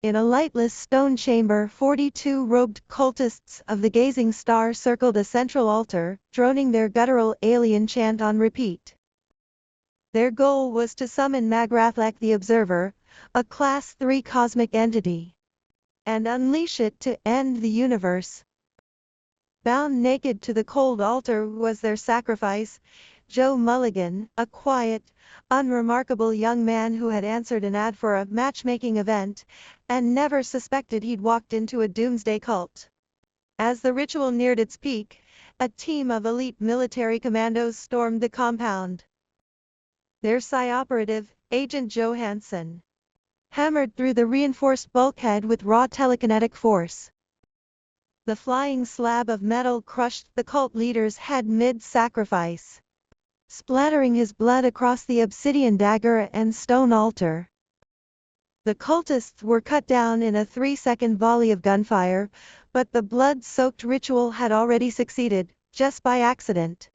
In a lightless stone chamber, 42 robed cultists of the gazing star circled a central altar, droning their guttural alien chant on repeat. Their goal was to summon Magh'rathlak the Observer, a Class 3 cosmic entity, and unleash it to end the universe. Bound naked to the cold altar was their sacrifice, Joe Mulligan, a quiet, unremarkable young man who had answered an ad for a matchmaking event, and never suspected he'd walked into a doomsday cult. As the ritual neared its peak, a team of elite military commandos stormed the compound. Their Psi-operative, Agent Johansson, hammered through the reinforced bulkhead with raw telekinetic force. The flying slab of metal crushed the cult leader's head mid-sacrifice, splattering his blood across the obsidian dagger and stone altar. The cultists were cut down in a 3-second volley of gunfire, but the blood-soaked ritual had already succeeded, just by accident.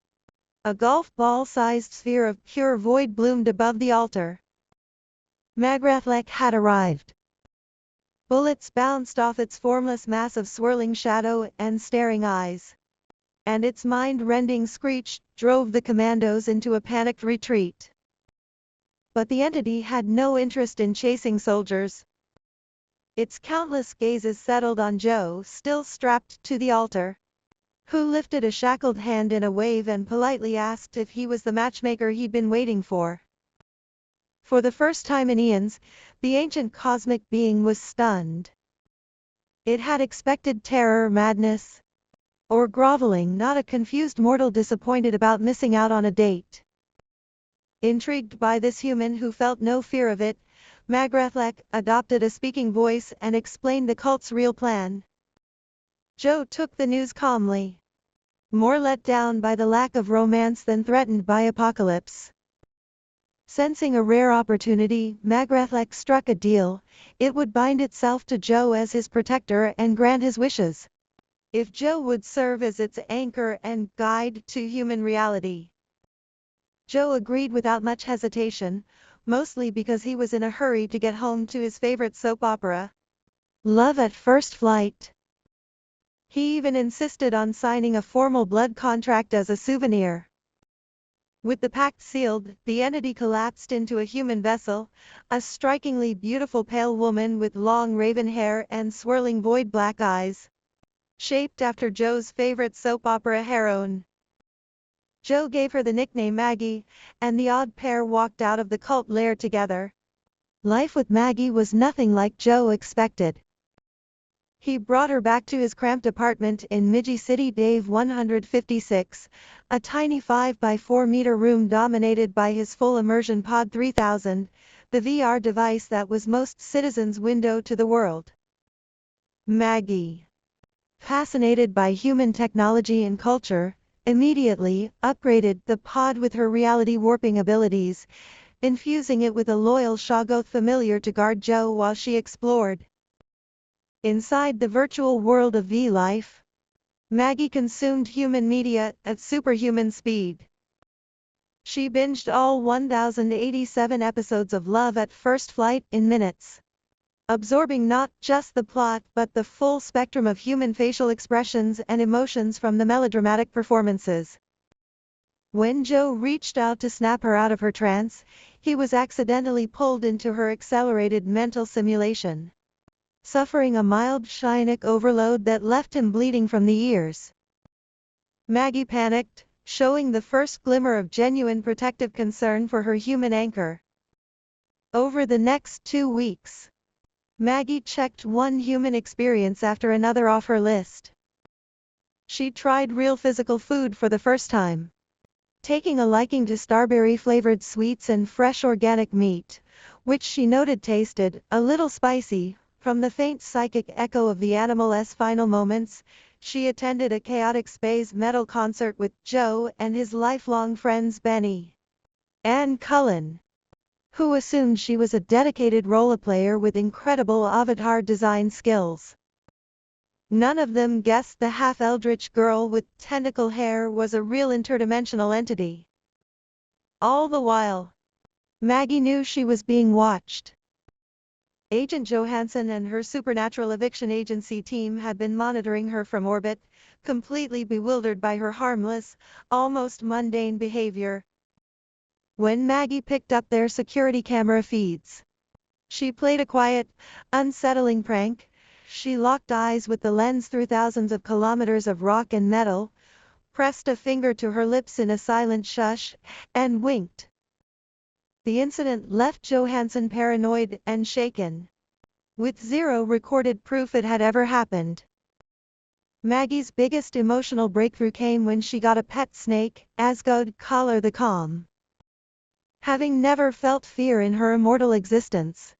A golf ball-sized sphere of pure void bloomed above the altar. Magh'rathlak had arrived. Bullets bounced off its formless mass of swirling shadow and staring eyes, and its mind-rending screech drove the commandos into a panicked retreat. But the entity had no interest in chasing soldiers. Its countless gazes settled on Joe, still strapped to the altar, who lifted a shackled hand in a wave and politely asked if he was the matchmaker he'd been waiting for. For the first time in eons, the ancient cosmic being was stunned. It had expected terror, madness, or groveling, not a confused mortal disappointed about missing out on a date. Intrigued by this human who felt no fear of it, Magh'rathlak adopted a speaking voice and explained the cult's real plan. Joe took the news calmly, more let down by the lack of romance than threatened by apocalypse. Sensing a rare opportunity, Magh'rathlak struck a deal. It would bind itself to Joe as his protector and grant his wishes, if Joe would serve as its anchor and guide to human reality. Joe agreed without much hesitation, mostly because he was in a hurry to get home to his favorite soap opera, Love at First Flight. He even insisted on signing a formal blood contract as a souvenir. With the pact sealed, the entity collapsed into a human vessel, a strikingly beautiful pale woman with long raven hair and swirling void black eyes, shaped after Joe's favorite soap opera heroine. Joe gave her the nickname Maggie, and the odd pair walked out of the cult lair together. Life with Maggie was nothing like Joe expected. He brought her back to his cramped apartment in Midgey City, Dave 156, a tiny 5x4-meter room dominated by his full immersion Pod 3000, the VR device that was most citizens' window to the world. Maggie, fascinated by human technology and culture, immediately upgraded the pod with her reality warping abilities, infusing it with a loyal Shoggoth familiar to guard Joe while she explored. Inside the virtual world of V-Life, Maggie consumed human media at superhuman speed. She binged all 1,087 episodes of Love at First Flight in minutes, absorbing not just the plot but the full spectrum of human facial expressions and emotions from the melodramatic performances. When Joe reached out to snap her out of her trance, he was accidentally pulled into her accelerated mental simulation, suffering a mild psionic overload that left him bleeding from the ears. Maggie panicked, showing the first glimmer of genuine protective concern for her human anchor. Over the next 2 weeks, Maggie checked one human experience after another off her list. She tried real physical food for the first time, taking a liking to starberry-flavored sweets and fresh organic meat, which she noted tasted a little spicy. From the faint psychic echo of the animal's final moments, she attended a chaotic space metal concert with Joe and his lifelong friends Benny and Cullen, who assumed she was a dedicated role-player with incredible avatar design skills. None of them guessed the half-eldritch girl with tentacle hair was a real interdimensional entity. All the while, Maggie knew she was being watched. Agent Johansson and her supernatural eviction agency team had been monitoring her from orbit, completely bewildered by her harmless, almost mundane behavior. When Maggie picked up their security camera feeds, she played a quiet, unsettling prank. She locked eyes with the lens through thousands of kilometers of rock and metal, pressed a finger to her lips in a silent shush, and winked. The incident left Johansson paranoid and shaken, with zero recorded proof it had ever happened. Maggie's biggest emotional breakthrough came when she got a pet snake, Asgod Collar the Calm. Having never felt fear in her immortal existence,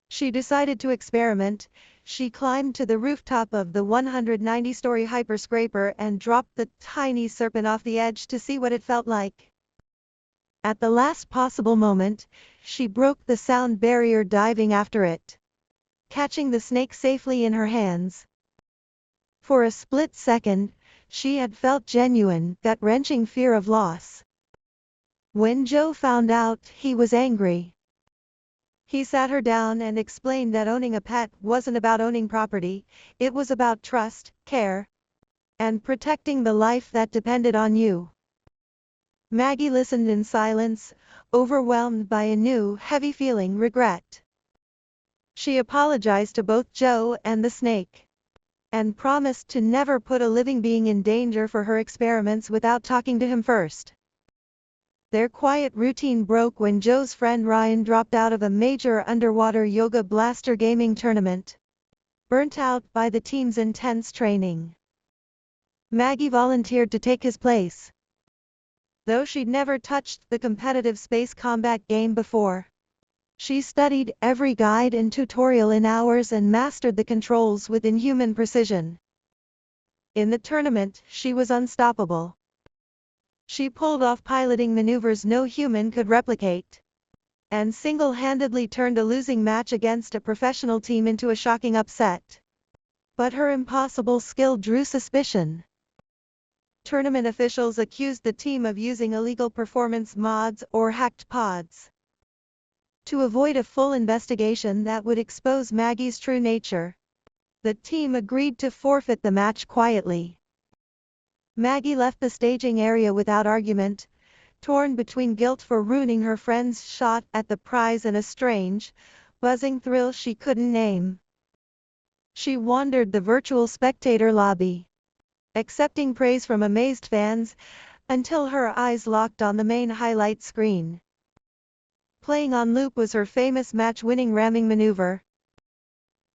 she decided to experiment. She climbed to the rooftop of the 190-story hyperscraper and dropped the tiny serpent off the edge to see what it felt like. At the last possible moment, she broke the sound barrier diving after it, catching the snake safely in her hands. For a split second, she had felt genuine, gut-wrenching fear of loss. When Joe found out, he was angry. He sat her down and explained that owning a pet wasn't about owning property, it was about trust, care, and protecting the life that depended on you. Maggie listened in silence, overwhelmed by a new, heavy feeling, regret. She apologized to both Joe and the snake, and promised to never put a living being in danger for her experiments without talking to him first. Their quiet routine broke when Joe's friend Ryan dropped out of a major underwater yoga blaster gaming tournament, burnt out by the team's intense training. Maggie volunteered to take his place, though she'd never touched the competitive space combat game before. She studied every guide and tutorial in hours and mastered the controls with inhuman precision. In the tournament, she was unstoppable. She pulled off piloting maneuvers no human could replicate, and single-handedly turned a losing match against a professional team into a shocking upset. But her impossible skill drew suspicion. Tournament officials accused the team of using illegal performance mods or hacked pods. To avoid a full investigation that would expose Maggie's true nature, the team agreed to forfeit the match quietly. Maggie left the staging area without argument, torn between guilt for ruining her friend's shot at the prize and a strange, buzzing thrill she couldn't name. She wandered the virtual spectator lobby, accepting praise from amazed fans, until her eyes locked on the main highlight screen. Playing on loop was her famous match-winning ramming maneuver.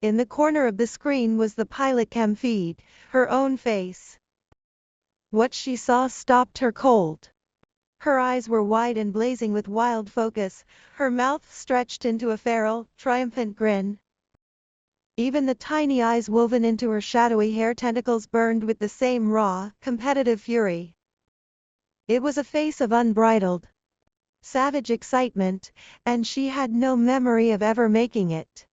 In the corner of the screen was the pilot cam feed, her own face. What she saw stopped her cold. Her eyes were wide and blazing with wild focus, her mouth stretched into a feral, triumphant grin. Even the tiny eyes woven into her shadowy hair tentacles burned with the same raw, competitive fury. It was a face of unbridled, savage excitement, and she had no memory of ever making it.